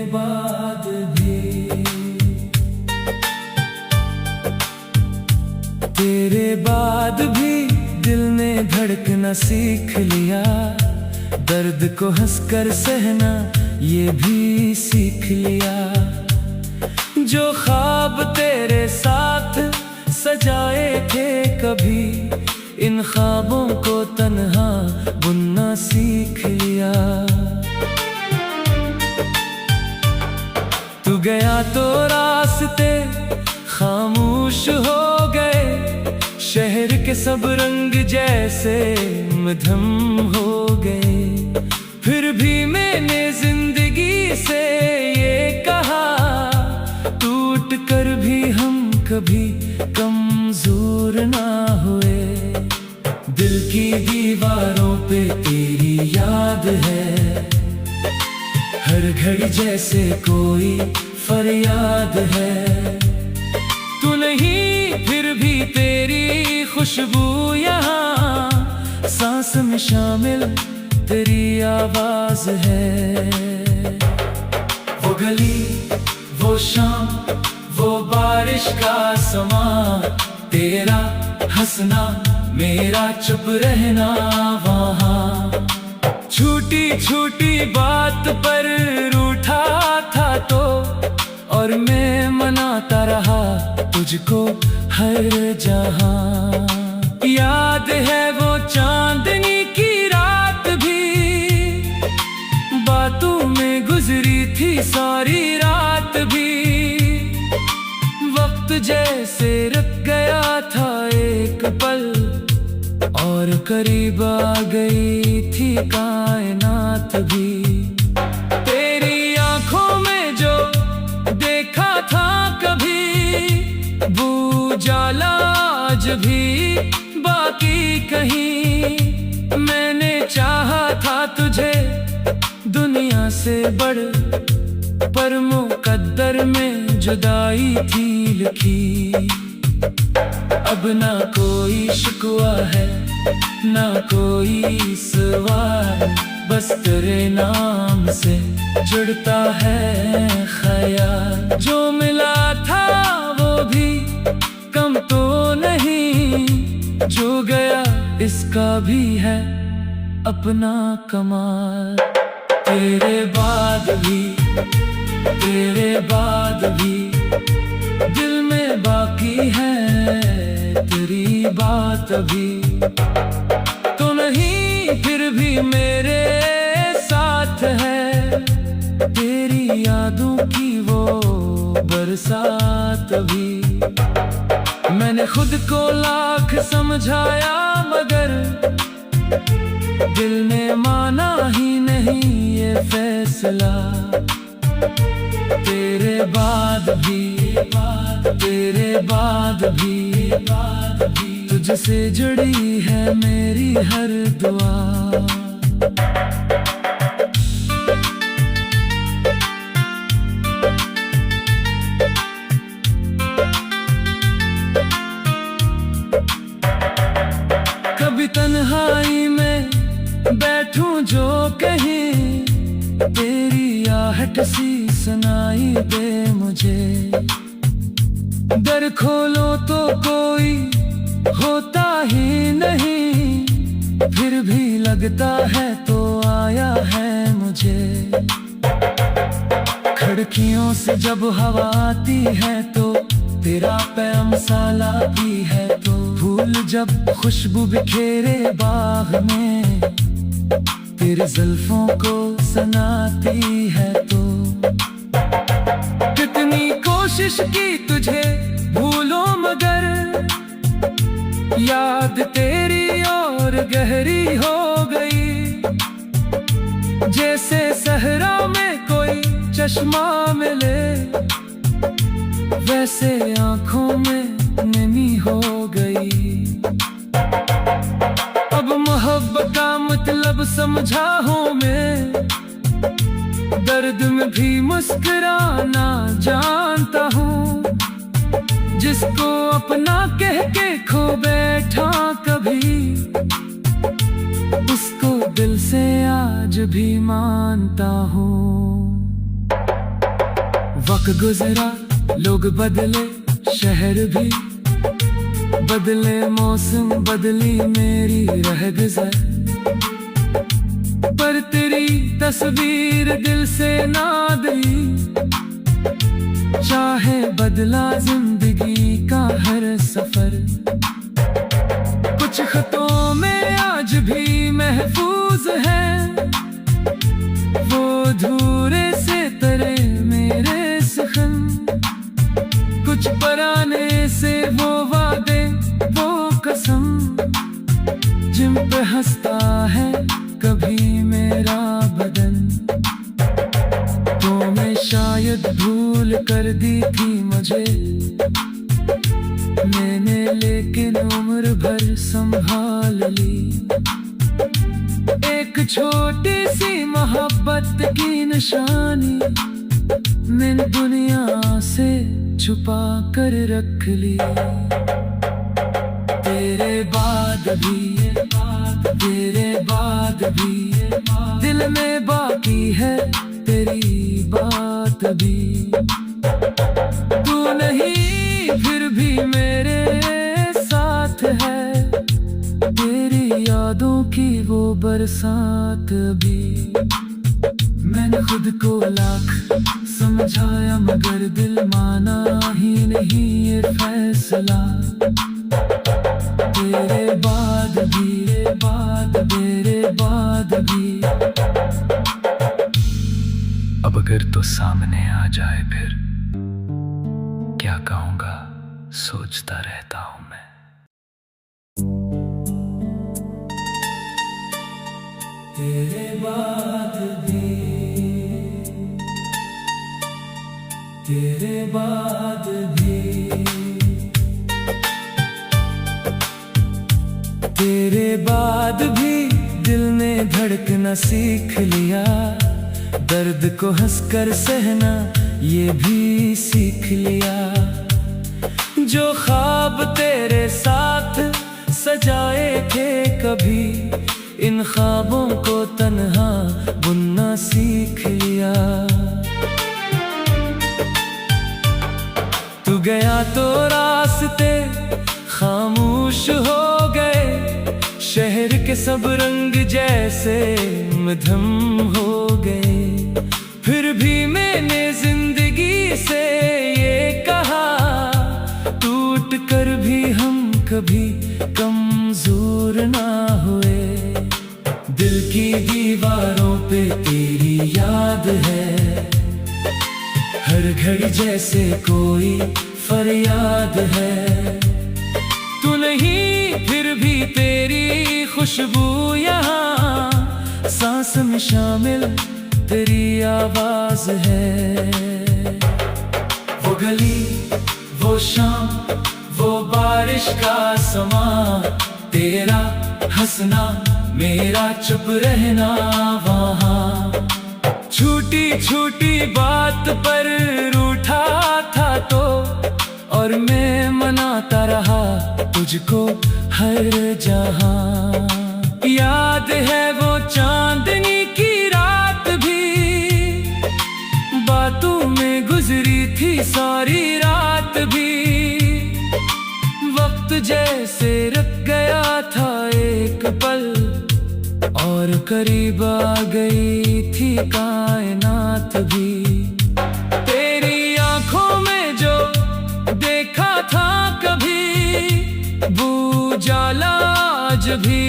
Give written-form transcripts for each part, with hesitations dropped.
बाद भी, तेरे बाद भी दिल ने धड़कना सीख लिया। दर्द को हंसकर सहना ये भी सीख लिया। जो ख्वाब तेरे साथ सजाए थे कभी, इन ख्वाबों को तन्हा बुनना सीख लिया। तू गया तो रास्ते खामोश हो गए, शहर के सब रंग जैसे मध्यम हो गए। फिर भी मैंने जिंदगी से ये कहा, टूट कर भी हम कभी कमजोर ना हुए। दिल की दीवारों पे तेरी याद है, हर घड़ी जैसे कोई फरियाद है। तू नहीं फिर भी तेरी खुशबू यहाँ सांस में शामिल तेरी आवाज है। वो गली, वो शाम, वो बारिश का समा, तेरा हंसना मेरा चुप रहना वहाँ। छोटी छोटी बात पर रूठा था तो, और मैं मनाता रहा तुझको हर जहां। याद है वो चांदनी की रात भी, बातों में गुजरी थी सारी रात भी। वक्त जैसे रुक गया था एक पल, और करीब आ गई थी कायनात भी। तेरी आंखों में जो देखा था कभी, वो उजाला आज भी बाकी कहीं। मैंने चाहा था तुझे दुनिया से बढ़, पर मुकद्दर में जुदाई थी लिखी। अब ना कोई शिकवा है ना कोई सवाल, बस तेरे नाम से जुड़ता है ख्याल। जो मिला था वो भी कम तो नहीं, जो गया इसका भी है अपना कमाल। तेरे बाद भी, तेरे बाद भी दिल में बाकी है तेरी बात अभी। तो नहीं फिर भी मेरे साथ है तेरी यादों की वो बरसात अभी। मैंने खुद को लाख समझाया मगर दिल ने माना ही नहीं ये फैसला। तेरे बाद भी, तेरे बाद भी तुझसे जुड़ी है मेरी हर दुआ। कभी तन्हाई में बैठूं जो कहीं, तेरी आहट सी सुनाई दे मुझे। दर खोलो तो कोई होता ही नहीं, फिर भी लगता है तो आया है मुझे। खिड़कियों से जब हवा आती है तो तेरा पैम साला भी है। तो फूल जब खुशबू बिखेरे बाग में, तेरे जुल्फों को सनाती है। तो कितनी कोशिश की तुझे भूलो मगर याद तेरी और गहरी हो गई। जैसे सहरा में कोई चश्मा मिले, वैसे आंखों में नमी हो गई। अब मोहब्बत का मतलब समझा हूँ मैं, दर्द में भी मुस्कुराना जानता हूँ। जिसको अपना कह के खो बैठा कभी, उसको दिल से आज भी मानता हूँ। वक्त गुजरा, लोग बदले, शहर भी बदले, मौसम बदली, मेरी रह गुजर, पर तेरी तस्वीर दिल से ना गई। चाहे बदला जिंदगी का हर सफर, कुछ खतों में आज भी महफूज है वो धूरे से तरे मेरे सुखन। कुछ पराने से वो वादे, वो कसम, जिन पे हंसता है कभी मेरा बदन। तो मैं शायद भूल कर दी थी मुझे मैंने, लेकिन उम्र भर संभाल ली। एक छोटी सी मोहब्बत की निशानी मैंने दुनिया से छुपा कर रख ली। तेरे बाद भी, तेरे बाद भी दिल में बाकी है तेरी बात भी। तू नहीं फिर भी मेरे साथ है, तेरी यादों की वो बरसात भी। मैंने खुद को लाख समझाया मगर दिल माना ही नहीं ये फैसला। तेरे बाद भी, तेरे बाद भी। अब अगर तो सामने आ जाए फिर क्या कहूँगा सोचता रहता हूँ मैं। तेरे बाद भी, तेरे बाद भी, तेरे बाद भी दिल ने धड़कना सीख लिया। दर्द को हंसकर सहना ये भी सीख लिया। जो ख्वाब तेरे साथ सजाए थे कभी, इन ख्वाबों को तन्हा बुनना सीख लिया। तू गया तो रास्ते खामोश हो गए, शहर के सब रंग जैसे मध्यम हो गए। फिर भी मैंने जिंदगी से ये कहा, टूट कर भी हम कभी कमजोर ना हुए। दिल की दीवारों पे तेरी याद है, हर घड़ी जैसे कोई फरियाद है। तू नहीं फिर भी तेरी खुशबू यहाँ सांस में शामिल तेरी आवाज है। वो गली, वो शाम, वो बारिश का समा, तेरा हंसना मेरा चुप रहना वहाँ। छोटी छोटी बात पर रूठा था तो, और मैं मनाता रहा तुझको हर जहां। याद है वो चांदनी की रात भी, बातों में गुजरी थी सारी रात भी। वक्त जैसे रुक गया था एक पल, और करीब आ गई थी कायनात भी। तेरी आंखों में जो देखा था कभी, वो उजाला आज भी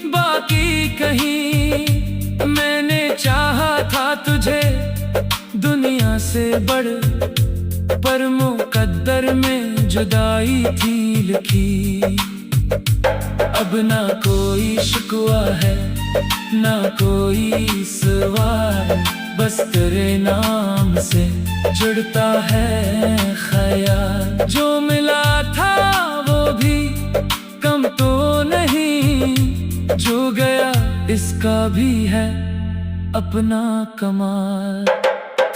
बाकी कहीं। मैंने चाहा था तुझे दुनिया से बढ़, पर मुकद्दर में जुदाई थी लिखी। अब ना कोई शिकवा है ना कोई सवाल, बस तेरे नाम से जुड़ता है ख्याल। जो मिला था वो भी कम तो नहीं, जो गया इसका भी है अपना कमाल।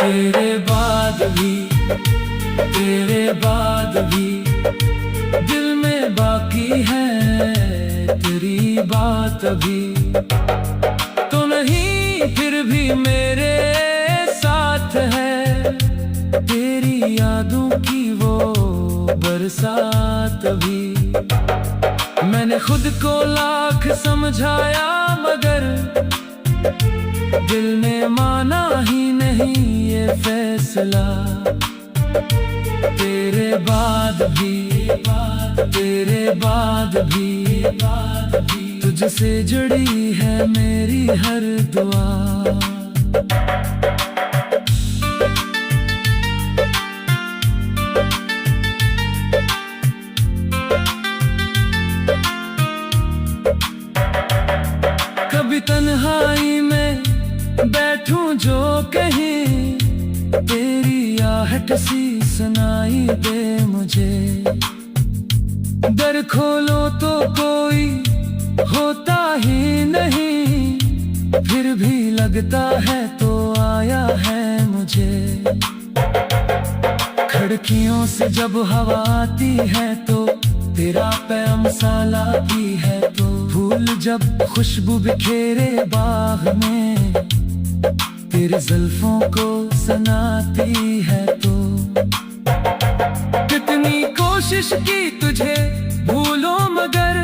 तेरे बाद भी, तेरे बाद भी दिल में बाकी है तेरी बात अभी। तो नहीं फिर भी मेरे साथ है यादों की वो बरसात भी। मैंने खुद को लाख समझाया मगर दिल ने माना ही नहीं ये फैसला। तेरे बाद भी तुझसे जुड़ी है मेरी हर दुआ। कभी तन्हाई में बैठूं जो कहीं, तेरी आहट सी सुनाई दे मुझे। दर खोलो तो कोई होता ही नहीं, फिर भी लगता है तो आया है मुझे। खिड़कियों से जब हवा आती है तो तेरा पैम सा लाती है। तो फूल जब खुशबू बिखेरे बाग में, तेरे जुल्फों को सनाती है। तो कितनी कोशिश की तुझे भूलो मगर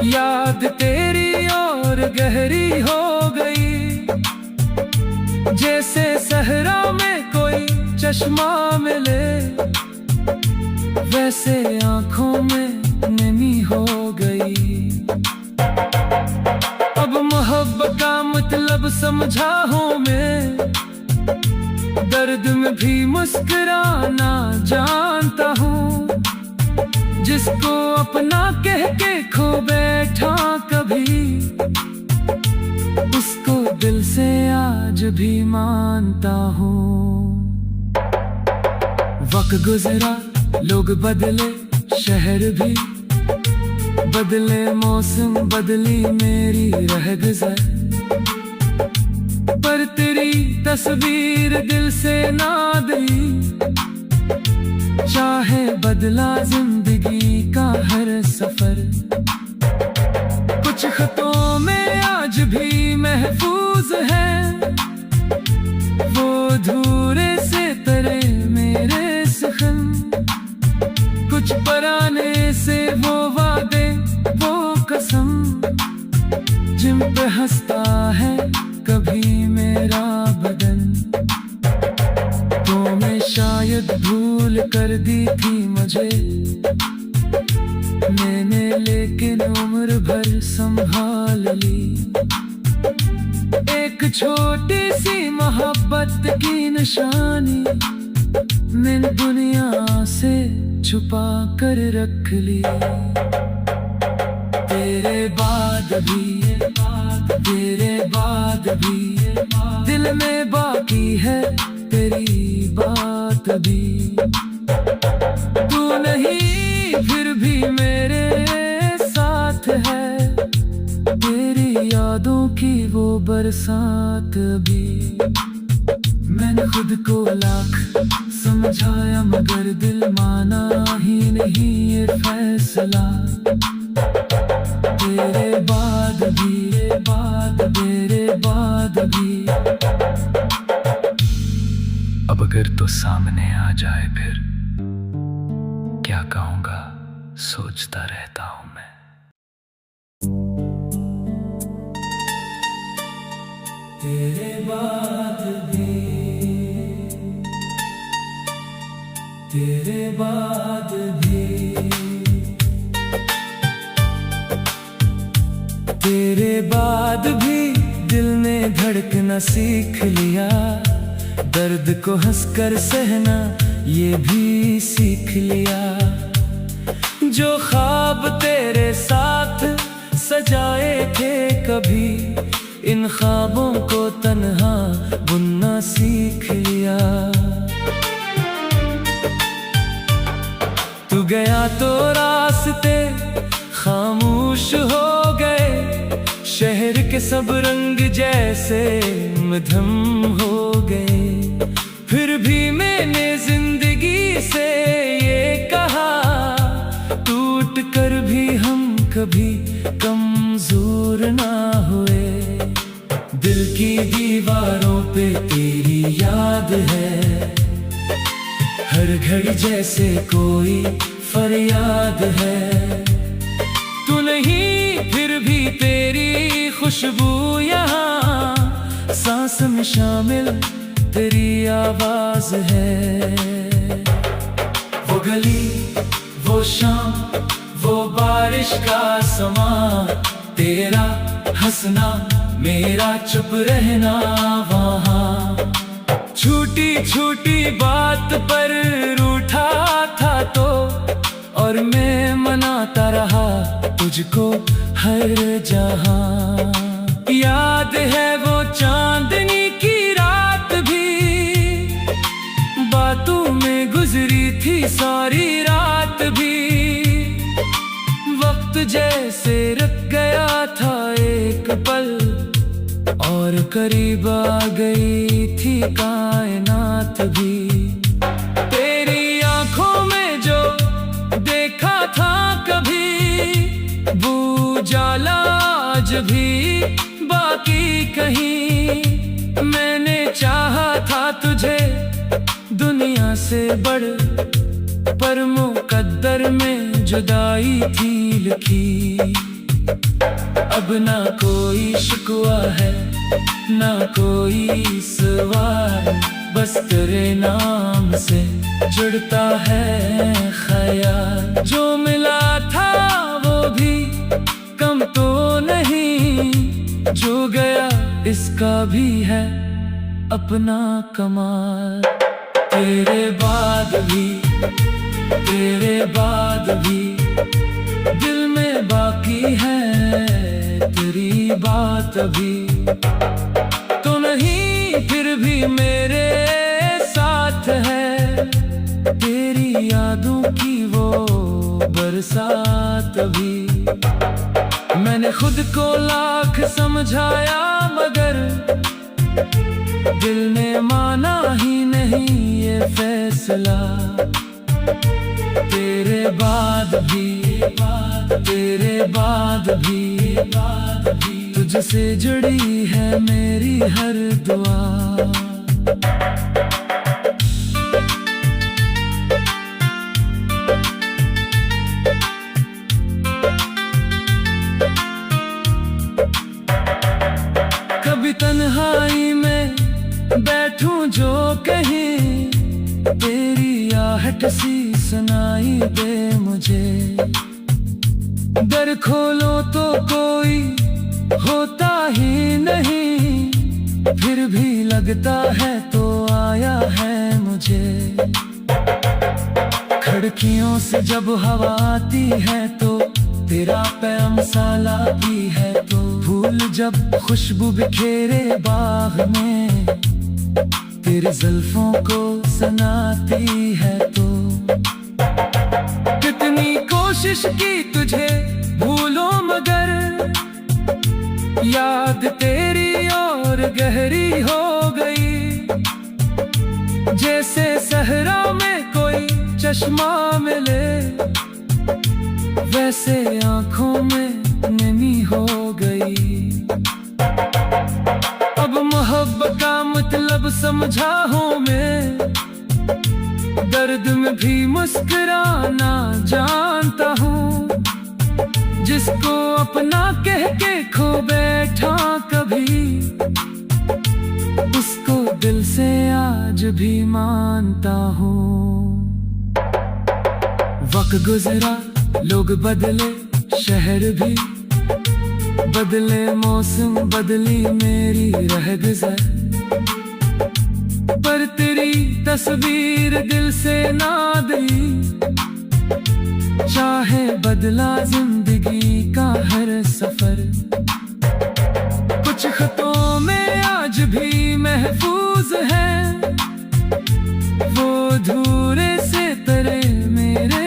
याद तेरी और गहरी हो गई। जैसे सहरा में कोई चश्मा मिले, वैसे आंखों में नमी हो गई। अब मोहब्बत का मतलब समझा हूँ मैं, दर्द में भी मुस्कुराना जानता हूँ। जिसको अपना कह के खो बैठा कभी, उसको दिल से आज भी मानता हूँ। वक्त गुजरा, लोग बदले, शहर भी बदले, मौसम बदली मेरी रह गुजर। पर तेरी तस्वीर दिल से ना गई, चाहे बदला जिंदगी का हर सफर। कुछ खतों में आज भी महफूज है वो धूरे से तरे मेरे सुखन। कुछ पराने से वो वादे, वो कसम, जिन पे हंसता है कभी मेरा बदन। तो मैं शायद भूल कर दी थी मुझे मैंने, लेकिन उम्र भर संभाल ली। एक छोटी सी मोहब्बत की निशानी मैंने दुनिया से छुपा कर रख ली। तेरे बाद भी दिल में बाकी है तेरी बात भी। तू नहीं फिर भी मेरे साथ है, तेरी यादों की वो बरसात भी। मैंने खुद को लाख समझाया मगर दिल माना ही नहीं ये फैसला। तेरे बाद भी अब अगर तो सामने आ जाए फिर क्या कहूँगा सोचता रहता हूँ मैं। तेरे बाद भी तेरे बाद भी दिल ने धड़कना सीख लिया। दर्द को हंसकर सहना ये भी सीख लिया। जो ख्वाब तेरे साथ सजाए थे कभी, इन ख्वाबों को तन्हा बुनना सीख लिया। तू गया तो रास्ते खामोश हो गए, शहर के सब रंग जैसे मध्यम हो गए। फिर भी मैंने जिंदगी से ये कहा, टूट कर भी हम कभी कमजोर ना हुए। दिल की दीवारों पे तेरी याद है, घड़ी जैसे कोई फरियाद है। तू नहीं फिर भी तेरी खुशबू यहाँ सांस में शामिल तेरी आवाज है। वो गली, वो शाम, वो बारिश का समा, तेरा हंसना, मेरा चुप रहना वहाँ। छोटी छोटी बात पर रूठा था तो, और मैं मनाता रहा तुझको हर जहां। याद है वो चांदनी की रात भी, बातों में गुजरी थी सारी रात भी। वक्त जैसे रुक गया था एक पल, और करीब आ गई थी कायनात भी। तेरी आंखों में जो देखा था कभी, वो उजाला आज भी बाकी कहीं। मैंने चाहा था तुझे दुनिया से बढ़, पर मुकद्दर में जुदाई थी लिखी। अब ना कोई शिकवा है, ना कोई सवाल, बस तेरे नाम से जुड़ता है ख्याल। जो मिला था वो भी कम तो नहीं, जो गया इसका भी है अपना कमाल। तेरे बाद भी, तेरे बाद भी दिल में बाकी है तेरी बात अभी। तो नहीं फिर भी मेरे साथ है तेरी यादों की वो बरसात अभी। मैंने खुद को लाख समझाया मगर दिल ने माना ही नहीं ये फैसला। तेरे बाद भी, तेरे बाद भी तुझसे जुड़ी है मेरी हर दुआ। कभी तन्हाई में बैठूं जो कहीं, तेरी आहट सी सुनाई दे मुझे। दर खोलो तो कोई होता ही नहीं, फिर भी लगता है तो आया है मुझे। खिड़कियों से जब हवा आती है तो तेरा पैम साला भी है तो, फूल जब खुशबू बिखेरे बाग में तेरे जुल्फों को सनाती है तो। कितनी कोशिश की तुझे भूलो मगर याद तेरी और गहरी हो गई। जैसे सहरा में कोई चश्मा मिले, वैसे आंखों में नमी हो गई। अब मोहब्बत का मतलब समझा हूँ मैं, दर्द में भी मुस्कुराना जानता हूँ। जिसको अपना कह के खो बैठा कभी, उसको दिल से आज भी मानता हूँ। वक्त गुजरा, लोग बदले, शहर भी बदले, मौसम बदली मेरी रह गुजर, पर तेरी तस्वीर दिल से ना गई। चाहे बदला जिंदगी का हर सफर, कुछ खतों में आज भी महफूज है वो अधूरे से तेरे मेरे